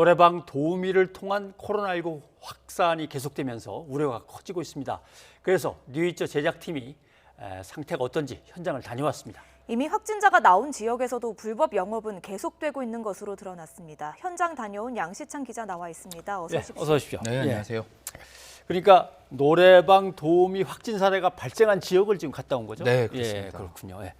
노래방 도우미를 통한 코로나19 확산이 계속되면서 우려가 커지고 있습니다. 그래서 뉴이처 제작팀이 상태가 어떤지 현장을 다녀왔습니다. 이미 확진자가 나온 지역에서도 불법 영업은 계속되고 있는 것으로 드러났습니다. 현장 다녀온 양시창 기자 나와 있습니다. 어서 오십시오. 어서 오십시오. 네, 안녕하세요. 그러니까 노래방 도우미 확진 사례가 발생한 지역을 지금 갔다 온 거죠? 네, 그렇습니다. 예, 그렇군요. 예.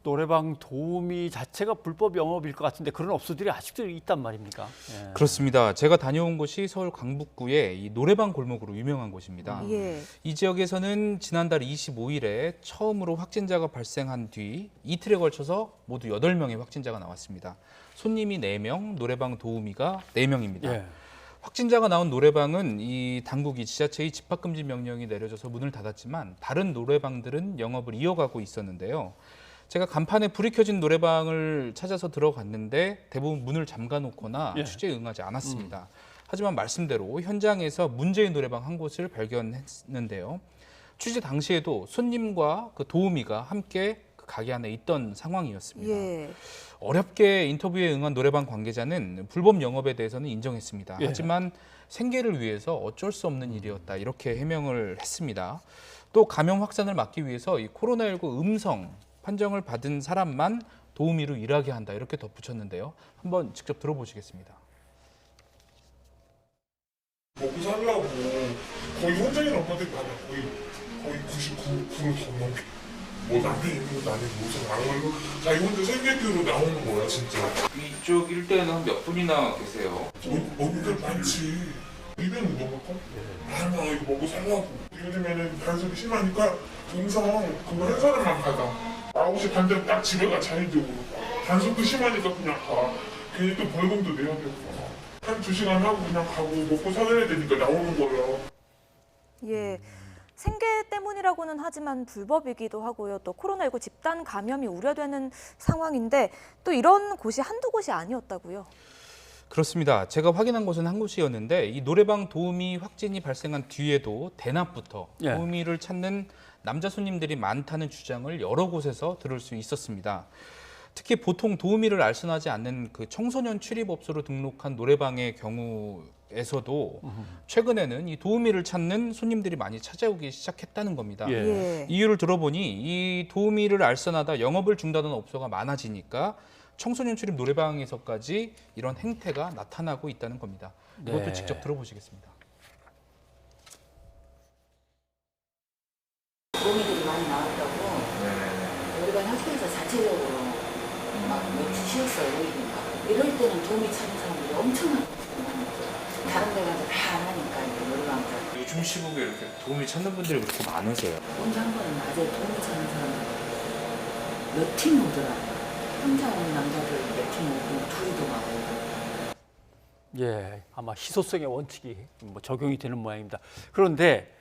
노래방 도우미 자체가 불법 영업일 것 같은데 그런 업소들이 아직도 있단 말입니까? 예. 그렇습니다. 제가 다녀온 곳이 서울 강북구의 이 노래방 골목으로 유명한 곳입니다. 예. 이 지역에서는 지난달 25일에 처음으로 확진자가 발생한 뒤 이틀에 걸쳐서 모두 8명의 확진자가 나왔습니다. 손님이 4명, 노래방 도우미가 4명입니다. 예. 확진자가 나온 노래방은 이 당국이 지자체의 집합금지 명령이 내려져서 문을 닫았지만 다른 노래방들은 영업을 이어가고 있었는데요. 제가 간판에 불이 켜진 노래방을 찾아서 들어갔는데 대부분 문을 잠가놓거나 예. 취재에 응하지 않았습니다. 하지만 말씀대로 현장에서 문제의 노래방 한 곳을 발견했는데요. 취재 당시에도 손님과 그 도우미가 함께 그 가게 안에 있던 상황이었습니다. 예. 어렵게 인터뷰에 응한 노래방 관계자는 불법 영업에 대해서는 인정했습니다. 예. 하지만 생계를 위해서 어쩔 수 없는 일이었다 이렇게 해명을 했습니다. 또 감염 확산을 막기 위해서 이 코로나19 음성 판정을 받은 사람만 도우미로 일하게 한다 이렇게 덧붙였는데요. 한번 직접 들어보시겠습니다. 먹고 살려고 거의 혼자인 엄마들이 많아. 거의 99% 넘게. 뭐 남이 있는 것도 아니고 무슨 악물고 자기 혼자 생계교로 나오는 거야 진짜. 이쪽 일대에는 한 몇 분이나 계세요? 어미들 많지. 200은 넘을까? 많아. 이거 먹고 살려고. 요즘에는 단속이 심하니까 음성 그거 한 사람만 받아. 9시 반 되면 딱 집에 가 자연적으로. 단속도 심하니까 그냥 가. 괜히 또 벌금도 내야 되고. 한 2시간 하고 그냥 가고 먹고 살아야 되니까 나오는 거야. 예. 생계 때문이라고는 하지만 불법이기도 하고요. 또 코로나19 집단 감염이 우려되는 상황인데 또 이런 곳이 한두 곳이 아니었다고요. 그렇습니다. 제가 확인한 곳은 한 곳이었는데 이 노래방 도우미 확진이 발생한 뒤에도 대낮부터 예. 도우미를 찾는 남자 손님들이 많다는 주장을 여러 곳에서 들을 수 있었습니다. 특히 보통 도우미를 알선하지 않는 그 청소년 출입업소로 등록한 노래방의 경우에서도 최근에는 이 도우미를 찾는 손님들이 많이 찾아오기 시작했다는 겁니다. 예. 예. 이유를 들어보니 이 도우미를 알선하다 영업을 중단하는 업소가 많아지니까 청소년 출입 노래방에서까지 이런 행태가 나타나고 있다는 겁니다. 이것도 네. 직접 들어보시겠습니다. 도우미들이 많이 나왔다고 노래방 학교에서 자체적으로 막 며칠 쉬었어요. 오니까 이럴 때는 도우미 찾는 사람들이 엄청나게 많아요. 다른 데 가서 다 안 하니까 이제 노래방들 요즘 시국에 이렇게 도우미 찾는 분들이 그렇게 많으세요? 혼자 한 번은 낮에 도우미 찾는 사람들 몇 팀 오더라고요. 혼자 오는 남자들 몇 팀 오고 둘이도 막 오고. 예, 아마 희소성의 원칙이 적용이 되는 모양입니다. 그런데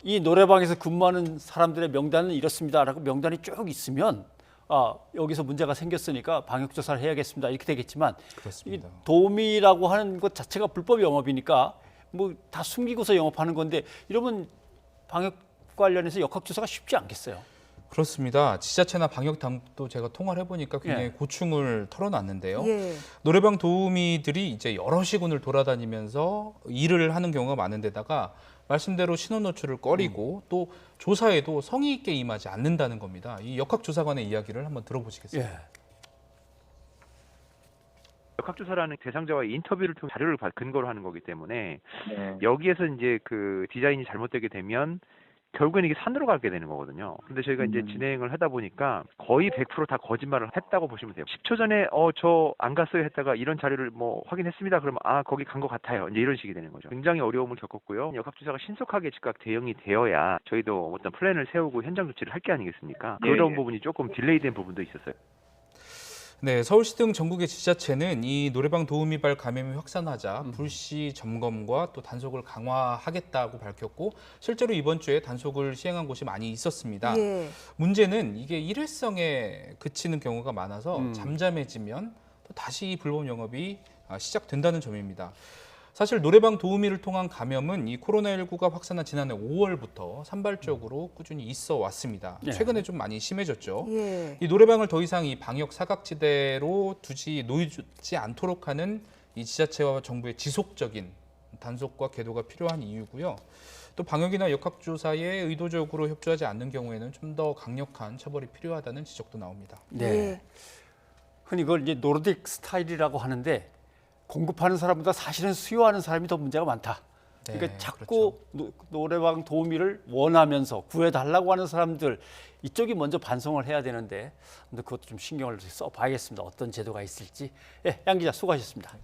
이 노래방에서 근무하는 사람들의 명단은 이렇습니다라고 명단이 쭉 있으면 여기서 문제가 생겼으니까 방역 조사를 해야겠습니다 이렇게 되겠지만 이 그렇습니다. 도우미라고 하는 것 자체가 불법 영업이니까 뭐 다 숨기고서 영업하는 건데 이러면 방역 관련해서 역학 조사가 쉽지 않겠어요. 그렇습니다. 지자체나 방역 당국도 제가 통화를 해보니까 굉장히 예. 고충을 털어놨는데요. 예. 노래방 도우미들이 이제 여러 시군을 돌아다니면서 일을 하는 경우가 많은데다가 말씀대로 신원 노출을 꺼리고 또 조사에도 성의 있게 임하지 않는다는 겁니다. 이 역학조사관의 이야기를 한번 들어보시겠습니다. 예. 역학조사라는 대상자와의 인터뷰를 통해 자료를 근거로 하는 거기 때문에 여기에서 이제 그 디자인이 잘못되게 되면 결국에는 이게 산으로 가게 되는 거거든요. 근데 저희가 이제 진행을 하다 보니까 거의 100% 다 거짓말을 했다고 보시면 돼요. 10초 전에 저 안 갔어요 했다가 이런 자료를 뭐 확인했습니다. 그러면 거기 간 것 같아요. 이제 이런 식이 되는 거죠. 굉장히 어려움을 겪었고요. 역학조사가 신속하게 즉각 대응이 되어야 저희도 어떤 플랜을 세우고 현장 조치를 할 게 아니겠습니까? 그런 부분이 조금 딜레이된 부분도 있었어요. 네, 서울시 등 전국의 지자체는 이 노래방 도우미발 감염이 확산하자 불시 점검과 또 단속을 강화하겠다고 밝혔고 실제로 이번 주에 단속을 시행한 곳이 많이 있었습니다. 예. 문제는 이게 일회성에 그치는 경우가 많아서 잠잠해지면 또 다시 이 불법 영업이 시작된다는 점입니다. 사실 노래방 도우미를 통한 감염은 이 코로나19가 확산한 지난해 5월부터 산발적으로 꾸준히 있어 왔습니다. 네. 최근에 좀 많이 심해졌죠. 예. 이 노래방을 더 이상 이 방역 사각지대로 놓이지 않도록 하는 이 지자체와 정부의 지속적인 단속과 계도가 필요한 이유고요. 또 방역이나 역학조사에 의도적으로 협조하지 않는 경우에는 좀 더 강력한 처벌이 필요하다는 지적도 나옵니다. 네. 예. 흔히 그걸 이제 노르딕 스타일이라고 하는데 공급하는 사람보다 사실은 수요하는 사람이 더 문제가 많다. 그러니까 네, 자꾸 노래방 도우미를 원하면서 구해달라고 하는 사람들 이쪽이 먼저 반성을 해야 되는데 그것도 좀 신경을 써봐야겠습니다. 어떤 제도가 있을지. 양 기자 수고하셨습니다.